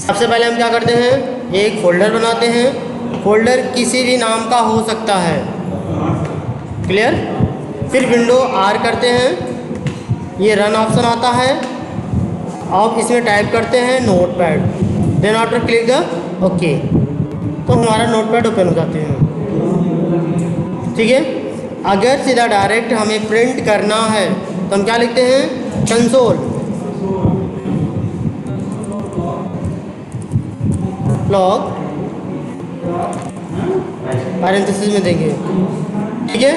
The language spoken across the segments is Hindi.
सबसे पहले हम क्या करते हैं, एक फ़ोल्डर बनाते हैं। फ़ोल्डर किसी भी नाम का हो सकता है, क्लियर। फिर विंडो आर करते हैं, ये रन ऑप्शन आता है। अब इसमें टाइप करते हैं notepad, then after click the okay, तो हमारा नोटपैड ओपन हो जाते हैं। ठीक है। अगर सीधा डायरेक्ट हमें प्रिंट करना है तो हम क्या लिखते हैं, कंसोल लॉग, पैरेंथेसिस में देंगे। ठीक है।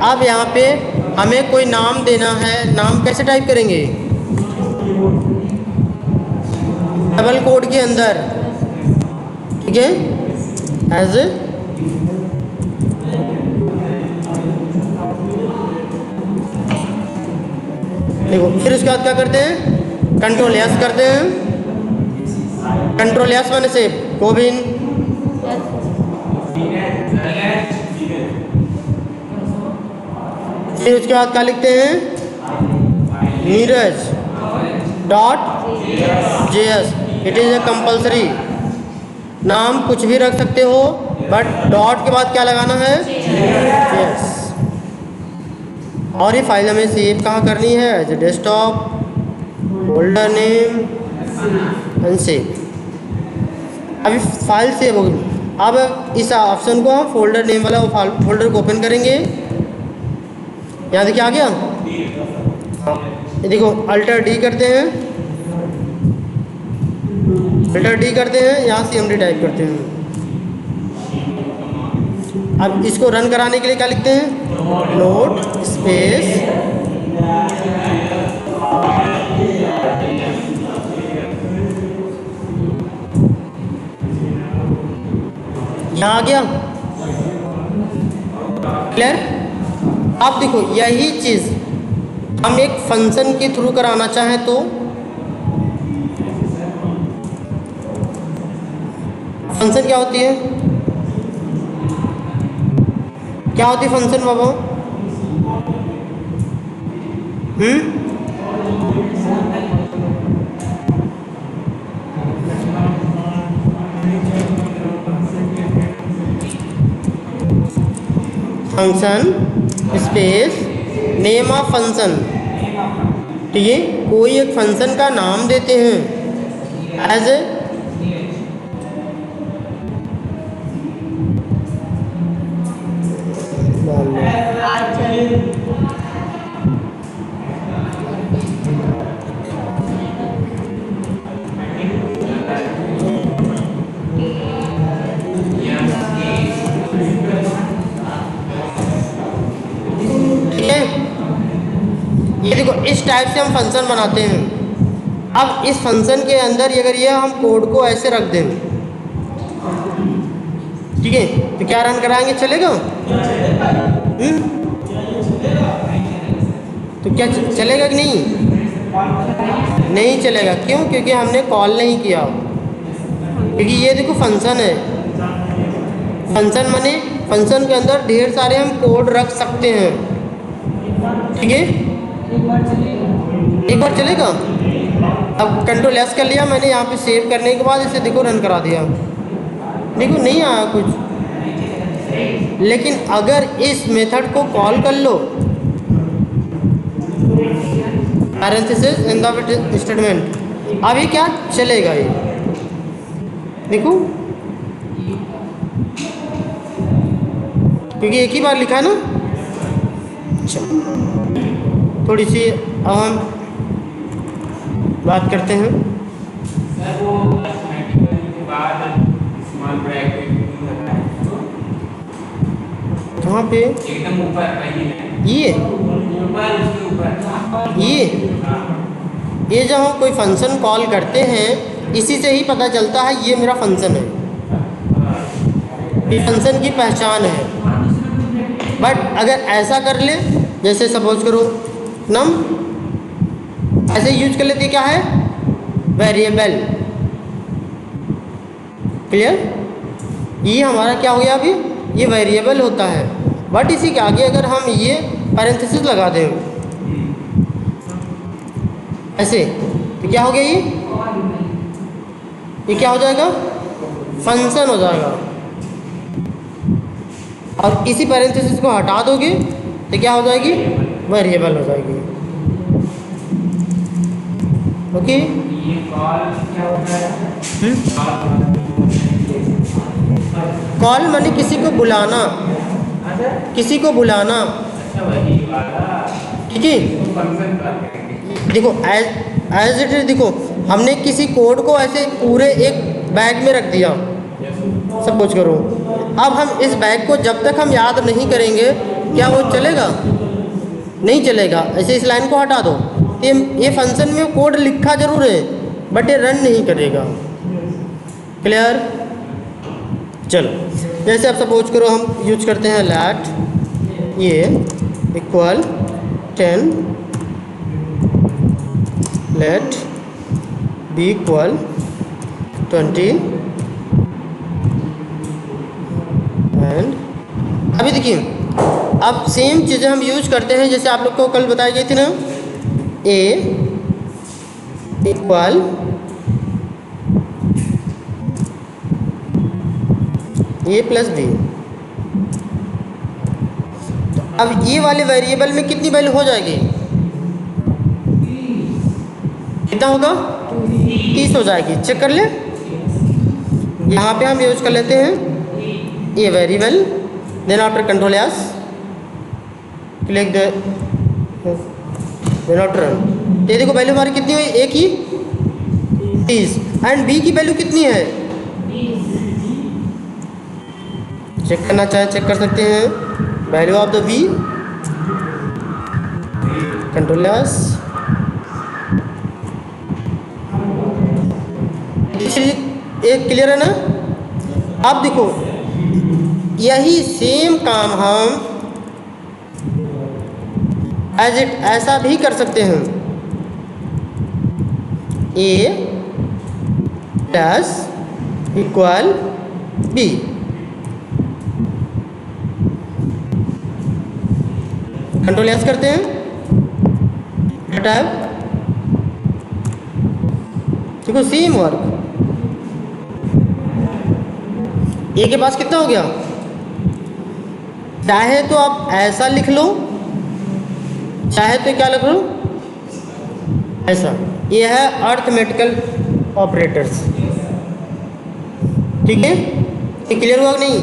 अब यहाँ पे हमें कोई नाम देना है, नाम कैसे टाइप करेंगे, डबल कोड के अंदर। ठीक है, एज देखो। फिर उसके बाद क्या करते हैं, कंट्रोल एस करते हैं। कंट्रोल एस मैंने से कोविन, फिर उसके बाद क्या लिखते हैं, Neeraj .js। It is a compulsory, नाम कुछ भी रख सकते हो बट डॉट के बाद क्या लगाना है, JS। और ये फाइल हमें सेव कहाँ करनी है, as a desktop, folder name and save. अभी फाइल सेव हो गई। अब इस ऑप्शन को हम फोल्डर नेम वाला फोल्डर को ओपन करेंगे। यहाँ देखिए आ गया, ये देखो अल्टर डी करते हैं, अल्टर डी करते हैं, यहाँ CMD टाइप करते हैं। अब इसको रन कराने के लिए क्या लिखते हैं, नोट स्पेस यहाँ आ गया, क्लियर। अब देखो यही चीज़ हम एक फंक्शन के थ्रू कराना चाहें तो फंक्शन क्या होती है, क्या होती है function Baba, function space name of function. ठीक है, कोई एक फंक्शन का नाम देते हैं एज ए ये देखो इस टाइप से हम फंक्शन बनाते हैं। अब इस फंक्शन के अंदर अगर ये हम कोड को ऐसे रख दें, ठीक है, तो क्या रन कराएंगे, चलेगा? तो क्या चलेगा कि नहीं? नहीं चलेगा। क्यों? क्योंकि हमने कॉल नहीं किया। क्योंकि ये देखो फंक्शन है, फंक्शन माने फंक्शन के अंदर ढेर सारे हम कोड रख सकते हैं। ठीक है, एक बार चलेगा। अब कंट्रोल एस कर लिया मैंने, यहाँ पे सेव करने के बाद इसे देखो रन करा दिया, देखो नहीं आया कुछ। लेकिन अगर इस मेथड को कॉल कर लो, पैरेंथेसिस इन द स्टेटमेंट, अभी क्या चलेगा ये देखो, क्योंकि एक ही बार लिखा है ना। अच्छा, थोड़ी सी अब हम बात करते हैं। कहाँ पे? एकदम ऊपर ये जब हम कोई फंक्शन कॉल करते हैं, इसी से ही पता चलता है ये मेरा फंक्शन है, ये फंक्शन की पहचान है। बट अगर ऐसा कर ले, जैसे सपोज करो नम, ऐसे यूज कर लेते क्या है, वेरिएबल। क्लियर? ये हमारा क्या हो गया अभी, ये वेरिएबल होता है। बट इसी के आगे अगर हम ये पैरेंथेसिस लगा दें ऐसे, तो क्या हो गया ये ये क्या हो जाएगा, फंक्शन हो जाएगा। और इसी पैरेंथेसिस को हटा दोगे तो क्या हो जाएगी, वेरिएबल हो जाएगी। ओके, कॉल माने किसी को बुलाना, किसी को बुलाना, ठीक है। देखो एज इट इज, देखो हमने किसी कोड को ऐसे पूरे एक बैग में रख दिया, सब कुछ करो। अब हम इस बैग को जब तक हम याद नहीं करेंगे, क्या वो चलेगा, नहीं चलेगा। ऐसे इस लाइन को हटा दो, ये फंक्शन में कोड लिखा जरूर है बट ये रन नहीं करेगा। क्लियर। चलो, जैसे आप सपोज करो हम यूज करते हैं let a equal 10, let B equal 20 and अभी देखिए, अब सेम चीज़ें हम यूज करते हैं जैसे आप लोग को कल बताई गई थी ना, ए इक्वल ए प्लस बी। तो अब ये वाले वेरिएबल में कितनी वैल्यू हो जाएगी, कितना होगा, 30 हो जाएगी। चेक कर ले, यहाँ पे हम यूज कर लेते हैं ये variable, then after control S click the then after run. ये देखो वैल्यू हमारी कितनी हुई, एक ही 30 एंड बी की वैल्यू कितनी है, चेक करना चाहे चेक कर सकते हैं। Value of the B control S, एक क्लियर है ना। अब देखो यही सेम काम हम एज इट ऐसा भी कर सकते हैं, A plus equal B. Control S करते हैं, टैब, देखो सेम वर्क। ए के पास कितना हो गया, चाहे तो आप ऐसा लिख लो, चाहे तो क्या लिख लो ऐसा। ये है अर्थमेटिकल ऑपरेटर्स, ठीक है। ये क्लियर हुआ कि नहीं।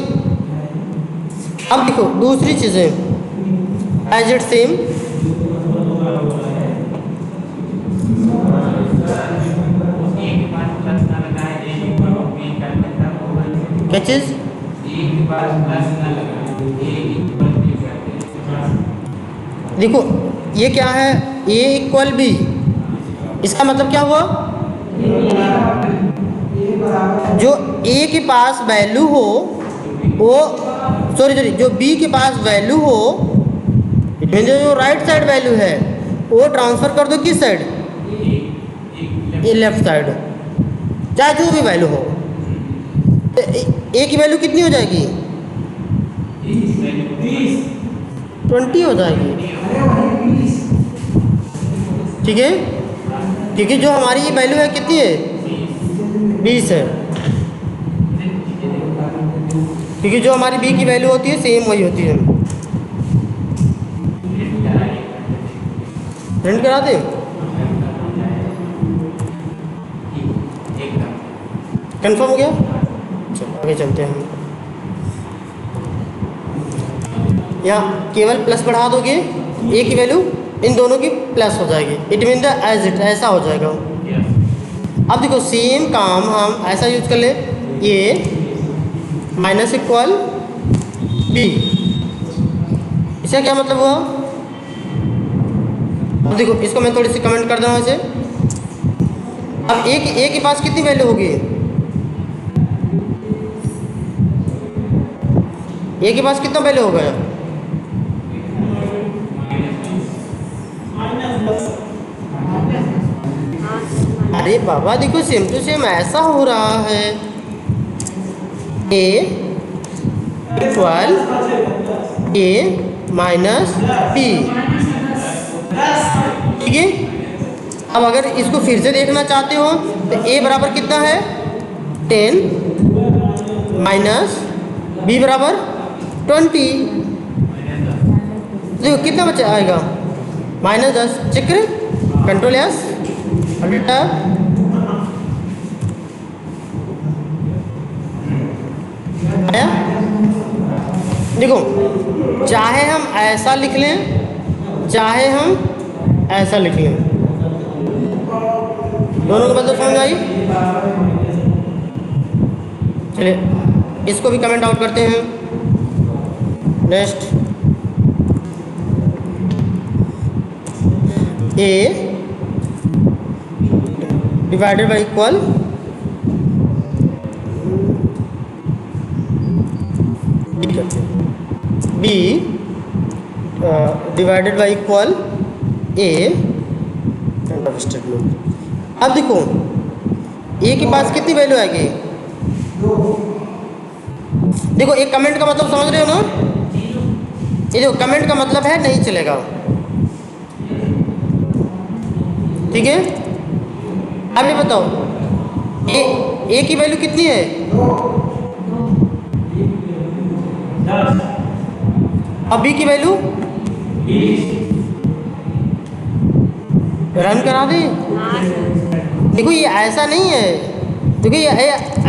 अब देखो दूसरी चीज़ें एज इट सेम, क्या चीज़, देखो ये क्या है, ए इक्वल बी, इसका मतलब क्या हुआ, जो ए के पास वैल्यू हो वो सॉरी जो बी के पास वैल्यू हो, जो राइट साइड वैल्यू है वो ट्रांसफ़र कर दो किस साइड, ये लेफ्ट साइड, चाहे जो भी वैल्यू हो। ए की वैल्यू कितनी हो जाएगी, 20 हो जाएगी, ठीक है। क्योंकि जो हमारी ये वैल्यू है कितनी है, 20 है। क्योंकि जो हमारी बी की वैल्यू होती है सेम वही होती है। प्रिंट करा दें, कंफर्म हो गया। चलो आगे चलते हैं। यहाँ केवल प्लस बढ़ा दोगे, ए की वैल्यू इन दोनों की प्लस हो जाएगी, it mean the as it, ऐसा हो जाएगा। अब देखो सेम काम हम ऐसा यूज कर ले, ए माइनस इक्वल बी, इसका क्या मतलब हुआ। अब देखो इसको मैं थोड़ी सी कमेंट कर दूँ ऐसे। अब ए के पास कितनी वैल्यू होगी, ए के पास कितना वैल्यू होगा, अरे बाबा देखो सेम टू सेम ऐसा हो रहा है, ए इक्वल ए माइनस बी, ठीक है। अब अगर इसको फिर से देखना चाहते हो तो ए बराबर कितना है 10 माइनस बी बराबर 20। देखो कितना बचा आएगा, -10। चेक करें, कंट्रोल एस अल्टा। आया? देखो चाहे हम ऐसा लिख लें, चाहे हम ऐसा लिख लें, दोनों को मतलब समझ आई। चलिए इसको भी कमेंट आउट करते हैं। Next, A divided by equal B divided by equal A. अब देखो ए के पास कितनी वैल्यू आएगी। देखो एक कमेंट का मतलब समझ रहे हो ना, ये जो कमेंट का मतलब है नहीं चलेगा, ठीक है। अब ये बताओ ए की वैल्यू कितनी है, अब बी की वैल्यू रन करा दे। देखो ये ऐसा नहीं है, देखो ये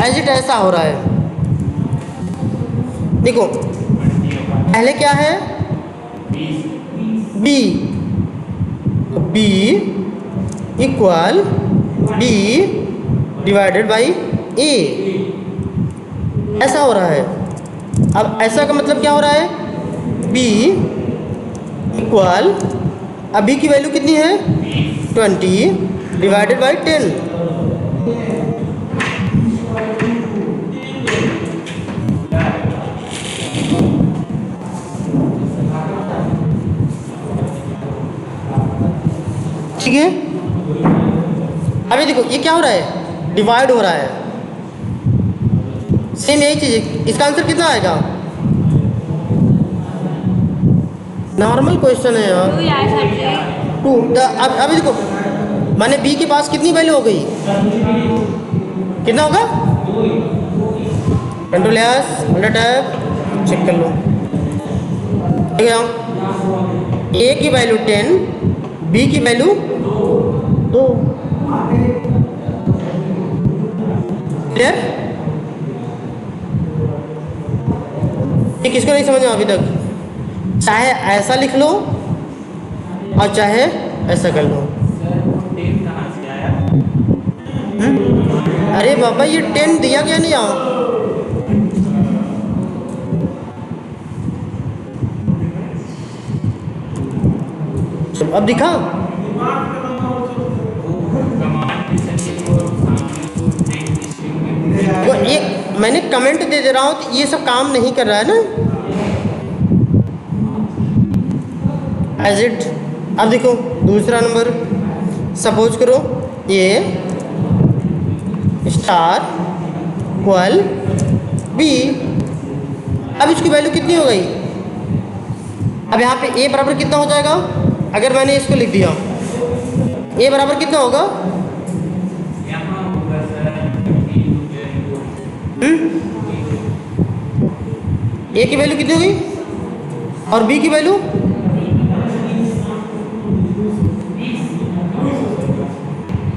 एज इट ऐसा हो रहा है। देखो पहले क्या है, B equal B divided by A, ऐसा हो रहा है। अब ऐसा का मतलब क्या हो रहा है, बी इक्वल, अब बी की वैल्यू कितनी है 20 डिवाइडेड बाई 10। ठीक है। अभी देखो ये क्या हो रहा है, डिवाइड हो रहा है। सेम यही चीज़ है। इसका आंसर कितना आएगा, नॉर्मल क्वेश्चन है यार, 2। अब अभी देखो माने बी के पास कितनी वैल्यू हो गई, कितना होगा, control S under tab check कर लो। ठीक है, ए की वैल्यू 10, बी की वैल्यू 2। क्लियर। ये किसको नहीं समझ में अभी तक, चाहे ऐसा लिख लो और चाहे ऐसा कर लो। अरे बाबा ये 10 दिया क्या नहीं यहाँ, अब दिखा। तो ये मैंने कमेंट दे रहा हूँ तो ये सब काम नहीं कर रहा है ना, एज इट। अब देखो दूसरा नंबर, सपोज करो ए स्टार इक्वल बी। अब इसकी वैल्यू कितनी हो गई, अब यहाँ पे ए बराबर कितना हो जाएगा, अगर मैंने इसको लिख दिया ए बराबर कितना होगा, ए की वैल्यू कितनी होगी और बी की वैल्यू,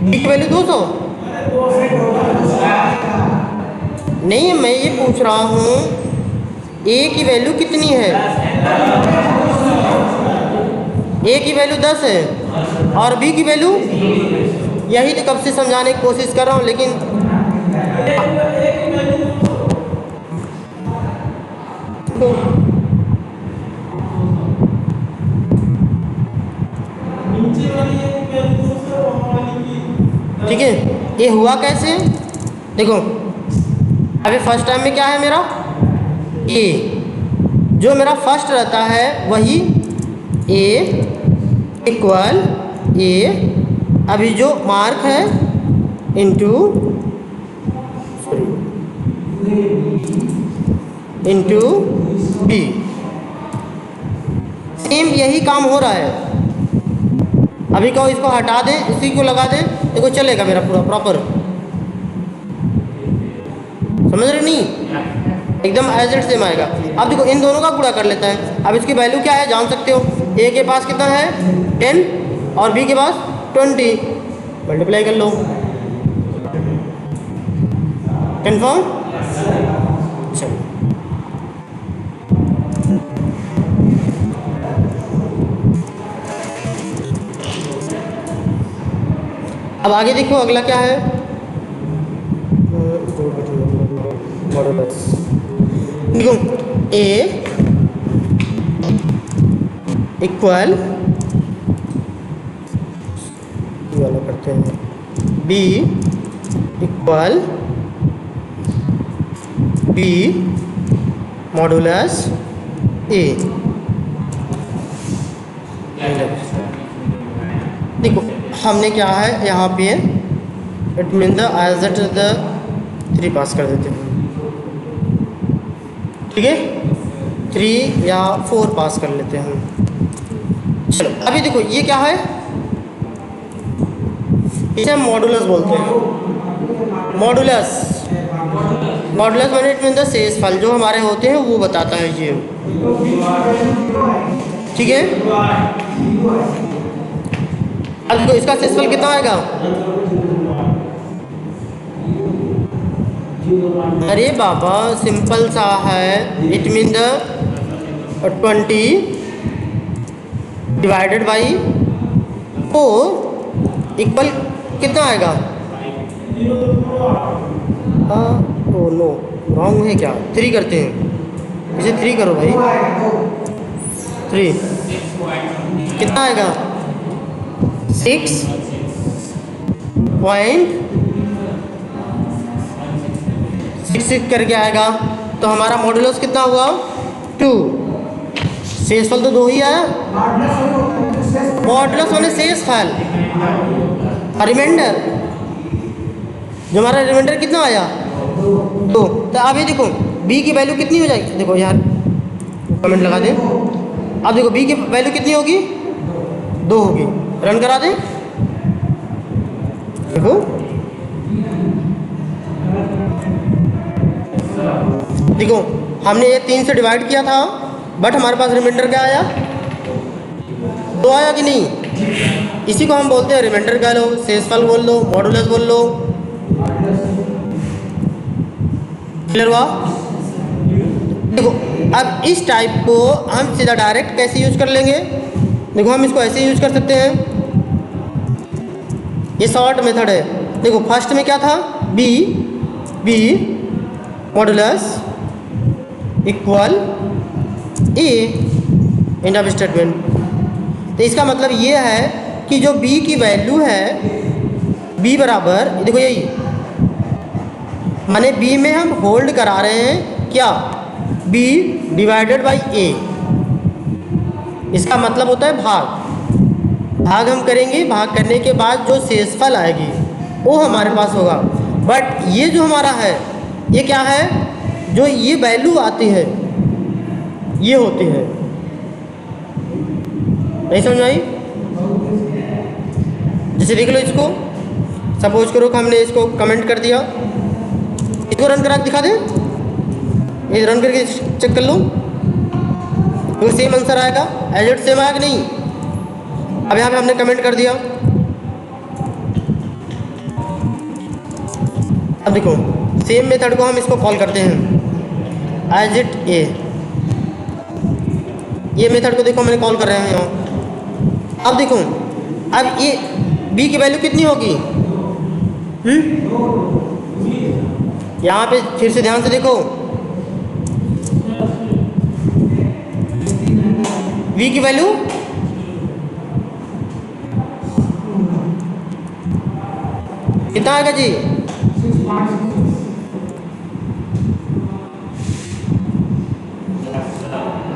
बी की वैल्यू 200 नहीं है। मैं ये पूछ रहा हूँ ए की वैल्यू कितनी है, ए की वैल्यू 10 है और बी की वैल्यू, यही तो कब से समझाने की कोशिश कर रहा हूँ, लेकिन ठीक है। ये हुआ कैसे, देखो अभी फर्स्ट टाइम में क्या है मेरा ए, जो मेरा फर्स्ट रहता है वही ए इक्वल ए, अभी जो मार्क है इंटू बी। सेम यही काम हो रहा है। अभी कहो इसको हटा दें, इसी को लगा दें, देखो चलेगा मेरा पूरा प्रॉपर। समझ रहे नहीं, एकदम एज इट सेम आएगा। अब देखो इन दोनों का गुणा कर लेता है। अब इसकी वैल्यू क्या है जान सकते हो, ए के पास कितना है 10 और बी के पास 20, मल्टीप्लाई कर लो। कन्फर्म? चलो अब आगे देखो अगला क्या है, देखो ए इक्वल वाला करते हैं, B equal B modulus A. देखो हमने क्या है यहाँ पे it mean the as it the 3 pass कर देते हैं, ठीक है, 3 या 4 पास कर लेते हैं। चलो अभी देखो ये क्या है, इसे हम मॉडुलस बोलते हैं। मॉडुलस मॉडुलस मैंने इट मीन द शेषफल जो हमारे होते हैं वो बताता है ये, ठीक है। अब देखो इसका शेषफल कितना आएगा, अरे बाबा सिंपल सा है, it mean the 20 divided by 4 equal कितना आएगा, ओ नो रॉन्ग है क्या, 3 करते हैं, इसे 3 करो भाई, 3 कितना आएगा 6.66 करके आएगा। तो हमारा मॉडुलस कितना हुआ 2, शेषफल तो 2 ही आया, मॉडुलस माने शेषफल, रिमाइंडर जो हमारा रिमाइंडर कितना आया 2। तो अभी देखो b की वैल्यू कितनी हो जाएगी, देखो यार कमेंट लगा दें। अब देखो b की वैल्यू कितनी होगी 2 होगी, रन करा दें। देखो देखो हमने ये 3 से डिवाइड किया था, बट हमारे पास रिमाइंडर क्या आया 2 आया कि नहीं, इसी को हम बोलते हैं रिमाइंडर कह लो, शेषफल बोल लो, मॉडुलस बोल लो। क्लियर हुआ? देखो अब इस टाइप को हम सीधा डायरेक्ट कैसे यूज कर लेंगे, देखो हम इसको ऐसे यूज कर सकते हैं, ये शॉर्ट मेथड है। देखो फर्स्ट में क्या था B modulus equal A and of statement. तो इसका मतलब ये है कि जो b की वैल्यू है b बराबर, देखो यही माने b में हम होल्ड करा रहे हैं क्या b डिवाइडेड बाई a, इसका मतलब होता है भाग हम करेंगे, भाग करने के बाद जो शेषफल आएगी वो हमारे पास होगा। बट ये जो हमारा है ये क्या है, जो ये वैल्यू आती है ये होती है, नहीं समझ आई? जैसे देख लो इसको, सपोज करो कि हमने इसको कमेंट कर दिया, इसको रन करा दिखा दे, ये रन करके चेक कर लो तो सेम आंसर आएगा, एज इट सेम आएगा नहीं। अब यहाँ पे हमने कमेंट कर दिया, अब देखो सेम मेथड को हम इसको कॉल करते हैं एज इट ए, ये मेथड को देखो मैंने कॉल कर रहे हैं यहाँ। अब देखो अब ये b की वैल्यू कितनी होगी, यहाँ पे फिर से ध्यान से देखो, v की वैल्यू कितना आएगा जी,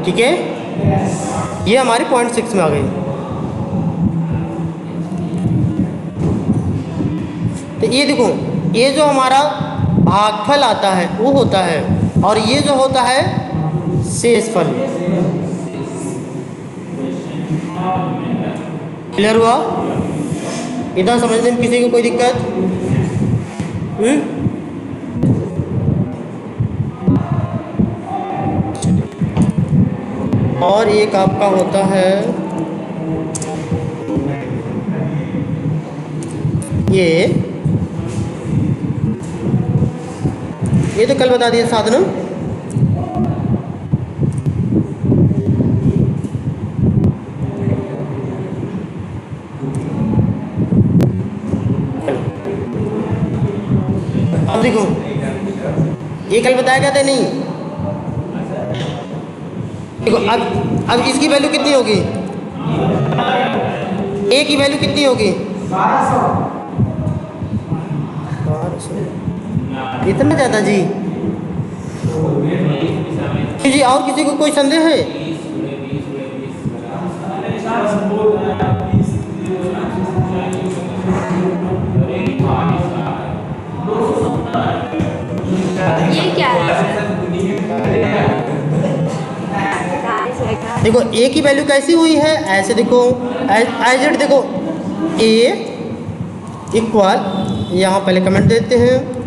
ठीक है, ये हमारी 0.6 में आ गई। तो ये देखो ये जो हमारा भागफल आता है वो होता है, और ये जो होता है शेषफल। क्लियर हुआ? इतना समझने में किसी को कोई दिक्कत? और एक आपका होता है ये तो कल बता दिए साधन। अब देखो ये कल बताया गया था नहीं। देखो अब इसकी वैल्यू कितनी होगी, ए की वैल्यू कितनी होगी 1200। इतना ज़्यादा जी? जी और किसी को कोई संदेह है? ये क्या है? देखो ए की वैल्यू कैसी हुई है, ऐसे देखो एज इट देखो ए इक्वल, यहाँ पहले कमेंट देते हैं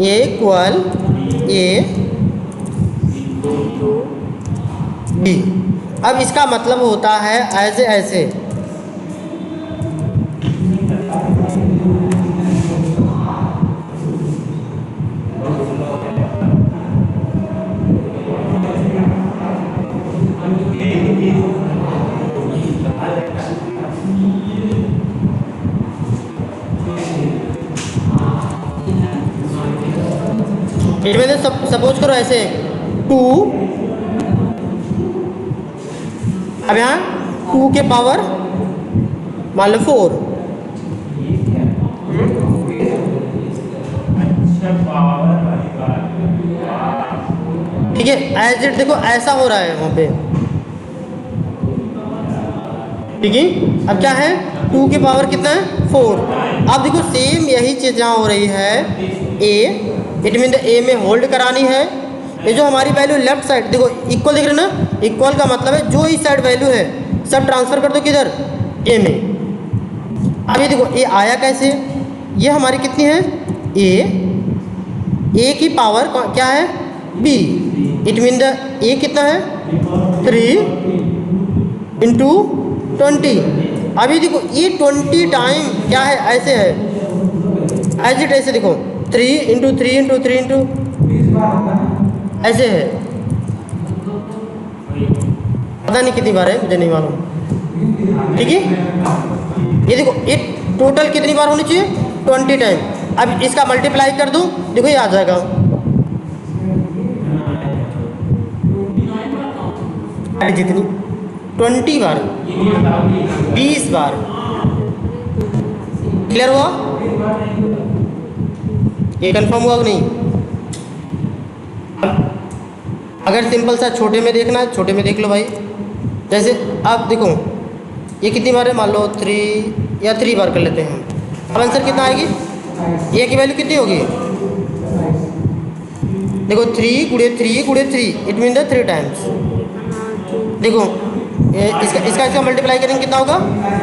ए इक्वल ए बी। अब इसका मतलब होता है ऐसे ऐसे इसमें से सपोज करो ऐसे 2, अब यहाँ 2 के पावर मान लो 4, ठीक है। एज इट देखो ऐसा हो रहा है वहाँ पे, ठीक है। अब क्या है 2 के पावर कितना है 4। अब देखो सेम यही चीज़ यहाँ हो रही है ए, इट मीन ए में होल्ड करानी है। ये जो हमारी वैल्यू लेफ्ट साइड देखो इक्वल दिख रहे ना, इक्वल का मतलब है जो इस साइड वैल्यू है सब ट्रांसफर कर दो किधर ए में। अब ये देखो ए आया कैसे, ये हमारी कितनी है ए की पावर क्या है B, it mean the A कितना है 3 इंटू 20। अभी देखो ये 20 टाइम क्या है ऐसे है एज इट ऐसे देखो 3 इंटू 3 इंटू 3 इंटू ऐसे है, पता नहीं कितनी बार है मुझे नहीं मालूम, ठीक है। ये देखो ये टोटल कितनी बार होनी चाहिए 20 टाइम। अब इसका मल्टीप्लाई कर दूं देखो ये आ जाएगा जितनी 20 बार 20 बार। क्लियर हुआ? ये कंफर्म हुआ कि नहीं? अगर सिंपल सा छोटे में देखना है छोटे में देख लो भाई। जैसे अब देखो ये कितनी बार है मान लो 3 या 3 बार कर लेते हैं। अब आंसर कितना आएगी, ए की वैल्यू कितनी होगी देखो 3 गुणे 3 गुणे 3 इट मीन द 3 टाइम्स। देखो इसका मल्टीप्लाई करेंगे कितना होगा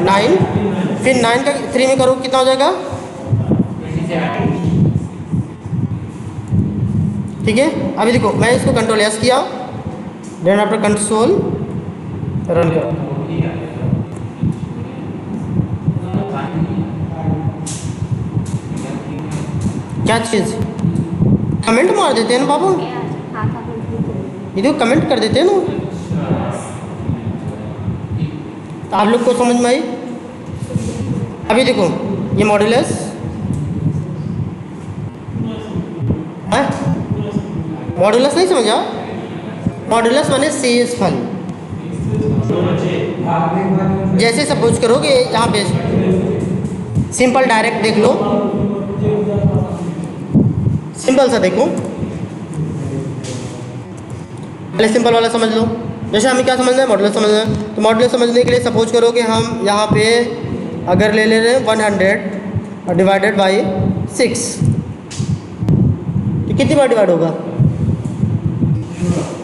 9, फिर 9 का 3 में करो कितना हो जाएगा, ठीक है। अभी देखो मैं इसको कंट्रोल एस किया, देन आफ्टर कंट्रोल रन करो। क्या चीज़ कमेंट मार देते हैं ना बाबू, ये देखो कमेंट कर देते हैं ना, तो आप लोग को समझ में आई। अभी देखो ये मॉड्यूलस है, मॉड्यूलस नहीं समझा, मॉड्यूलस माने शेषफल। जैसे सपोज करो कि यहाँ पे सिंपल डायरेक्ट देख लो, सिंपल सा देखो, पहले सिंपल वाला समझ लो। जैसे हमें क्या समझना है मॉड्यूलस समझना है, तो मॉड्यूलस समझने के लिए सपोज करो कि हम यहाँ पे अगर ले रहे हैं 100 डिवाइडेड बाई 6, तो कितनी बार डिवाइड होगा,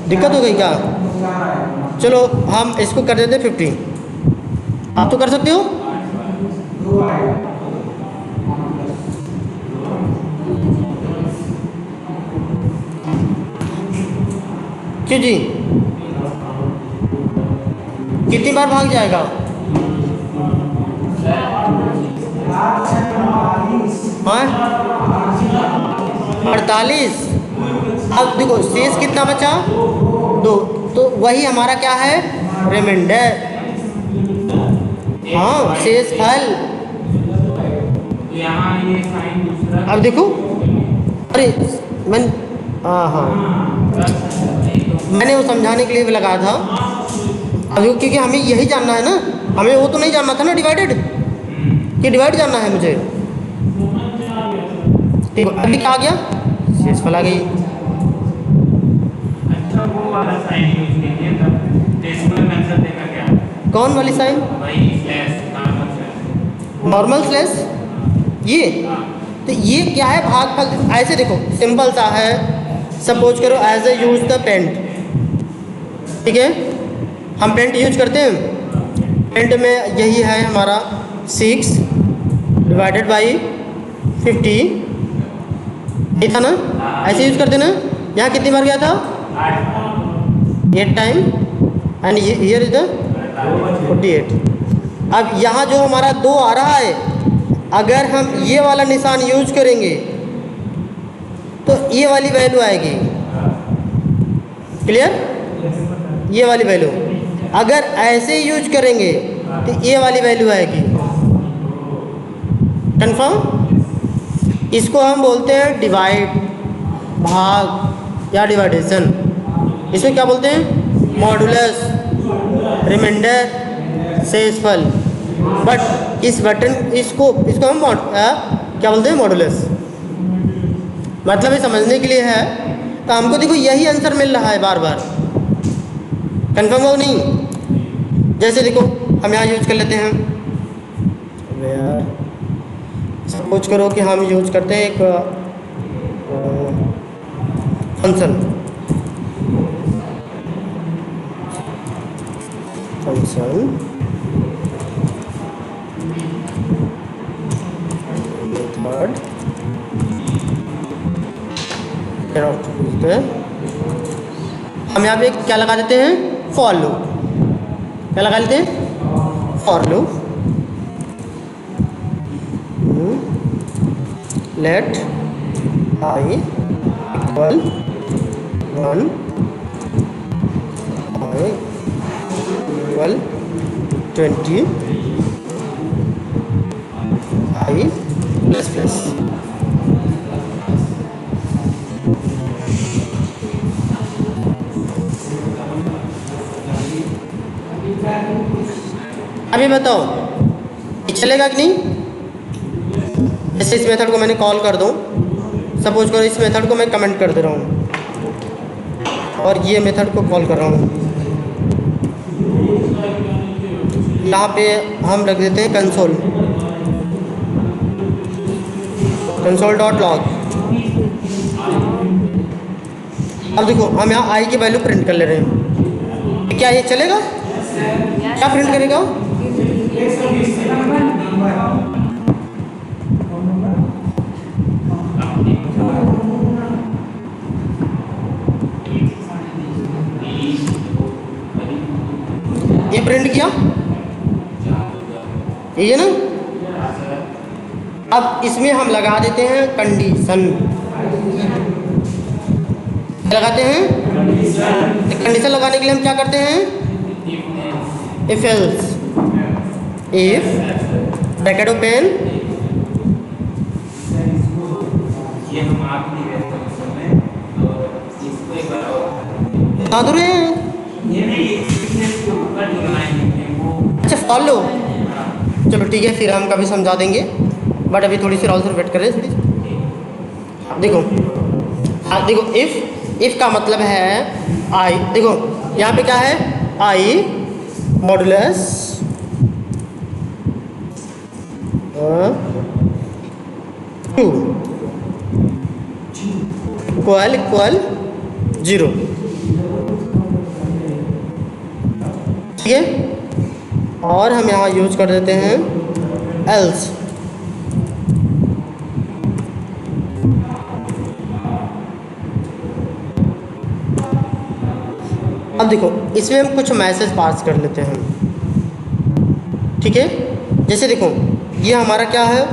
दिक्कत हो गई क्या? चलो हम इसको कर देते 50, आप तो कर सकते हो। क्यों जी कितनी बार भाग जाएगा? हाँ 48। अब देखो शेष कितना बचा? 2। तो वही हमारा क्या है? रिमाइंडर। हाँ शेष फल। यहाँ ये साइन दूसरा। अब देखो, अरे हाँ मैंने वो समझाने के लिए भी लगाया था। अब देखो, क्योंकि हमें यही जानना है ना, हमें वो तो नहीं जानना था ना डिवाइडेड, कि डिवाइड जानना है मुझे। ठीक है, अभी क्या आ गया? शेषफल आ गई। अच्छा वो वाला साइन यूज कीजिए तब डेसिमल मेथड देगा क्या? कौन वाली साइन? वही slash, normal slash. Normal slash. ये तो ये क्या है? भागफल। ऐसे देखो सिंपल सा है। सपोज करो as a use the paint, ठीक है, हम पेंट यूज करते हैं। पेंट में यही है हमारा 6 डिवाइडेड बाई 50, ये था ना? ऐसे यूज करते ना। यहाँ कितनी बार गया था? 8 time, and here is the 48। अब यहाँ जो हमारा 2 आ रहा है, अगर हम ये वाला निशान यूज करेंगे तो ये वाली वैल्यू आएगी। क्लियर? ये वाली वैल्यू। अगर ऐसे यूज करेंगे तो ये वाली वैल्यू आएगी। कंफर्म? इसको हम बोलते हैं डिवाइड, भाग या डिवाइडेशन। इसमें क्या बोलते हैं? मॉडुलस, रिमाइंडर, शेषफल। बट इस बटन इसको हम क्या बोलते हैं? मॉडुलस। मतलब ये समझने के लिए है। तो हमको देखो यही आंसर मिल रहा है बार बार। कंफर्म हो नहीं? जैसे देखो हम यहाँ यूज कर लेते हैं, सपोज करो कि हम यूज करते हैं एक फंक्शन मेथड हम यहाँ पे क्या लगा देते हैं? For loop. क्या लगा लेते हैं? For loop. Let I equal 1, I equal 20, I plus plus. अभी बताओ ये चलेगा कि नहीं? जैसे इस मेथड को मैंने कॉल कर दूँ, सपोज करो इस मेथड को मैं कमेंट कर दे रहा हूँ और ये मेथड को कॉल कर रहा हूँ। यहाँ पे हम रख देते हैं कंसोल डॉट लॉग। अब देखो हम यहाँ आई की वैल्यू प्रिंट कर ले रहे हैं। क्या ये चलेगा? क्या प्रिंट करेगा? ये प्रिंट किया, ये है ना? अब इसमें हम लगा देते हैं कंडीशन। लगाते हैं कंडीशन। लगाने के लिए हम क्या करते हैं? If else, if bracket open, ये हम आप नहीं रहते उस समय, तो इसको एक बार बहादुर है। ये नहीं इसके ऊपर जो लाइन है वो। अच्छा फॉलो, चलो ठीक है, फिर हम कभी समझा देंगे, बट अभी थोड़ी सी और वेट करें थोड़ी। देखो देखो इफ़ का मतलब है आई। देखो यहाँ पे क्या है? आई मॉडुलस 2 इक्वल 0। ठीक है, और हम यहाँ यूज कर देते हैं एल्स। अब देखो इसमें हम कुछ मैसेज पास कर लेते हैं। ठीक है, जैसे देखो ये हमारा क्या है,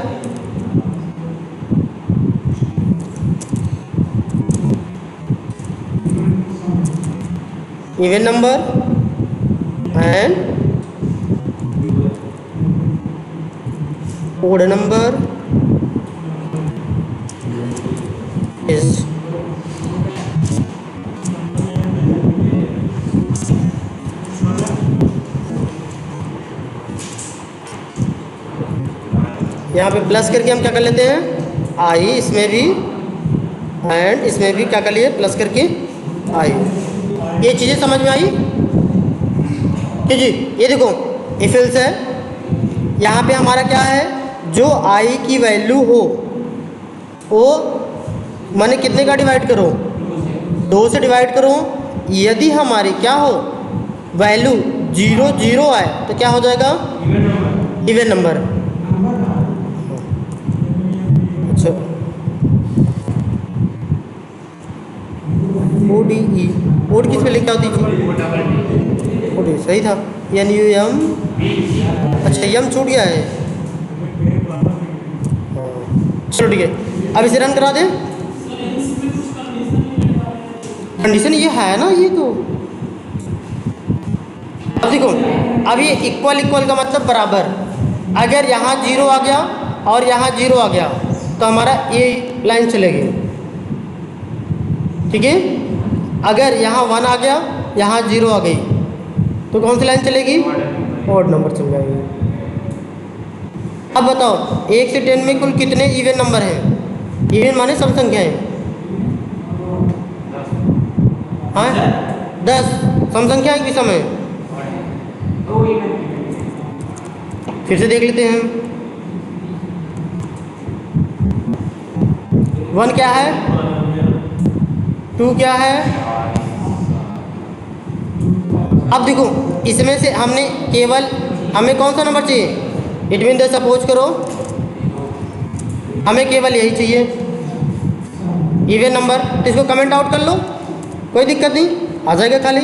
even number and odd number is यहाँ पे प्लस करके हम क्या कर लेते हैं आई, इसमें भी एंड इसमें भी क्या कर लिए प्लस करके आई। ये चीज़ें समझ में आई कि जी। ये देखो इफ एल्स है, यहाँ पे हमारा क्या है, जो आई की वैल्यू हो वो माने कितने का डिवाइड करो, 2 से डिवाइड करो। यदि हमारी क्या हो वैल्यू 0 0 आए तो क्या हो जाएगा इवन नंबर। अच्छा ODE ओड किस पे लिखा होती थी, ODE सही था, NUM। अच्छा यम छूट गया है, चलो ठीक है। अब इसे रन करा दें। कंडीशन ये है ना, ये तो अब देखो, अब ये इक्वल इक्वल का मतलब बराबर। अगर यहाँ 0 आ गया और यहाँ 0 आ गया तो हमारा ये लाइन चलेगी, ठीक है। अगर यहाँ 1 आ गया, यहाँ 0 आ गई तो कौन सी लाइन चलेगी, ऑड नंबर चल जाएगी। अब बताओ 1 से 10 में कुल कितने इवन नंबर हैं, इवन माने सम संख्या है, हाँ 10 सम संख्या है कि विषम है। फिर से देख लेते हैं, 1 क्या है, 2 क्या है। अब देखो इसमें से हमने केवल हमें कौन सा नंबर चाहिए, इट मीन द सपोज करो हमें केवल यही चाहिए इवन नंबर, तो इसको कमेंट आउट कर लो, कोई दिक्कत नहीं, आ जाएगा खाली।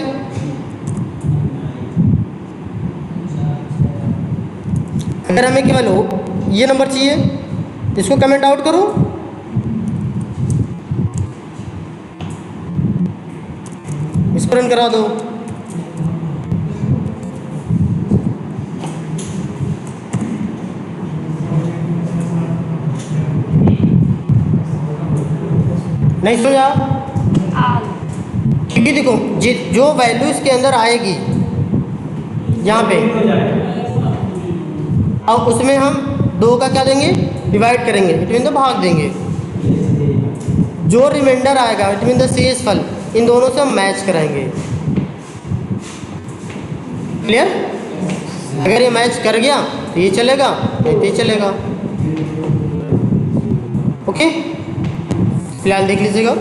अगर हमें केवल ये नंबर चाहिए तो इसको कमेंट आउट करो। इसको रन करा दो। नहीं सुन जा, क्योंकि देखो जो वैल्यू इसके अंदर आएगी यहाँ पे, और उसमें हम 2 का क्या देंगे डिवाइड करेंगे, इट मीन तो भाग देंगे। जो रिमाइंडर आएगा इट मीन द शेष फल, इन दोनों से हम मैच कराएंगे। क्लियर? अगर ये मैच कर गया तो ये चलेगा, नहीं तो ये चलेगा। ओके, फिलहाल देख लीजिएगा।